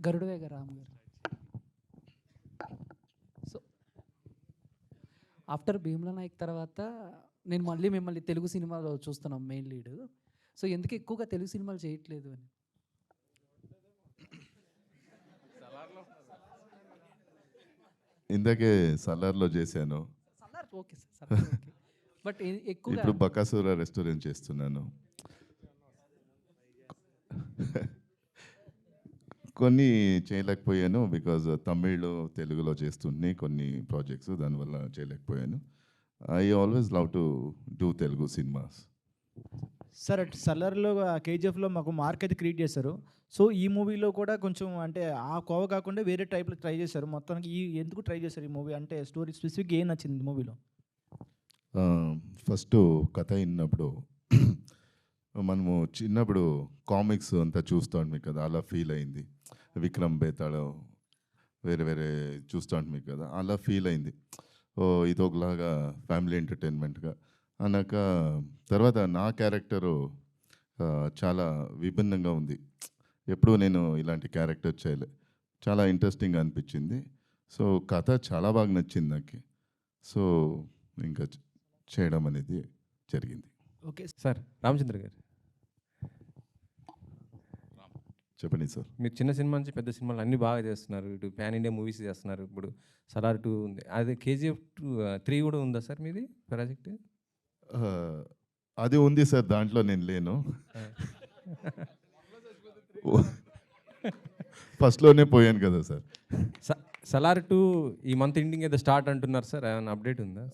గరుడవేగ రామ్ గారు. So after Bheemla Naik తర్వాత నేను మళ్ళీ మిమ్మల్ని తెలుగు సినిమాలో చూస్తున్నాం మెయిన్ లీడ్. సో ఎందుకు ఎక్కువగా తెలుగు సినిమాలు చేయట్లేదు అని? ఇందాకే సలార్లో చేశాను. Salaar okay sir, Salaar okay. But ఎక్కువగా ఇప్పుడు బకాసూర రెస్టారెంట్ చేస్తున్నాను. కొన్ని చేయలేకపోయాను బికాజ్ తమిళ్లో తెలుగులో చేస్తుంది కొన్ని ప్రాజెక్ట్స్, దానివల్ల చేయలేకపోయాను. I always love to do Telugu cinemas. Sir సల్లర్లో కేజీఎఫ్లో మాకు మార్క్ అయితే క్రియేట్ చేశారు. సో ఈ మూవీలో కూడా కొంచెం అంటే ఆ కోవ కాకుండా వేరే టైప్లో ట్రై చేశారు. మొత్తానికి ఎందుకు ట్రై చేశారు ఈ మూవీ? అంటే స్టోరీ స్పెసిఫిక్గా ఏం నచ్చింది మూవీలో? ఫస్ట్ కథ విన్నప్పుడు మనము చిన్నప్పుడు కామిక్స్ అంతా చూస్తూ ఉంటాం కదా, అలా ఫీల్ అయింది. విక్రమ్ బేతాళ వేరే వేరే చూస్తూ ఉంటాం కదా, అలా ఫీల్ అయింది. ఓ ఇది ఒకలాగా ఫ్యామిలీ ఎంటర్టైన్మెంట్గా అన్నాక తర్వాత నా క్యారెక్టరు చాలా విభిన్నంగా ఉంది. ఎప్పుడూ నేను ఇలాంటి క్యారెక్టర్ చేయలే, చాలా ఇంట్రెస్టింగ్గా అనిపించింది. సో కథ చాలా బాగా నచ్చింది నాకు. సో ఇంకా చేయడం అనేది జరిగింది. ఓకే సార్, రామచంద్ర గారు చెప్పండి సార్. మీరు చిన్న సినిమా నుంచి పెద్ద సినిమాలు అన్నీ బాగా చేస్తున్నారు. ఇటు ప్యాన్ ఇండియా మూవీస్ చేస్తున్నారు. ఇప్పుడు సలార్ 2 ఉంది, అదే కేజీఎఫ్ 3 కూడా ఉందా సార్ మీది ప్రాజెక్ట్? అది ఉంది సార్, దాంట్లో నేను లేను. ఫస్ట్లోనే పోయాను కదా సార్. సలార్ 2 ఈ మంత్ ఎండింగ్ ఏదో స్టార్ట్ అంటున్నారు సార్, ఏమైనా అప్డేట్ ఉందా?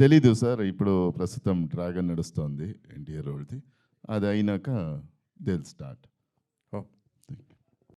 తెలీదు సార్. ఇప్పుడు ప్రస్తుతం డ్రాగన్ నడుస్తోంది ఎన్టీఆర్ రోడ్ది, అది అయినాక దే విల్ స్టార్ట్.